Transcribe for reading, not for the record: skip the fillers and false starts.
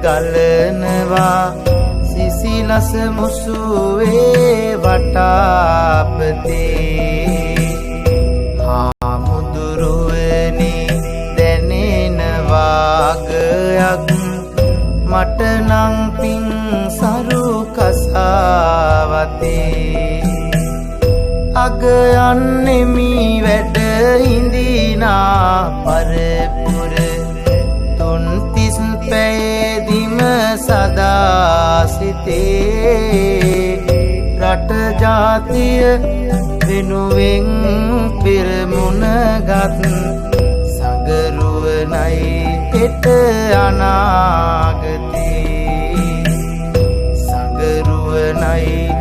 ගලනවා සිසිලස මුසුවේ වටාපතේ හාමුදුරුවනි දැනෙන වාගයක් මට නං පිං සරු කසාවතේ අග යන්නෙමි වැඩ හිඳිනා පරපුර තුන්තිස් පැයදිම සදා සිතේ රට ජාතිය වෙනුවෙන් පෙරමුණගත් සඟරුවනයි හෙට අනාගතේ සඟරුවනයි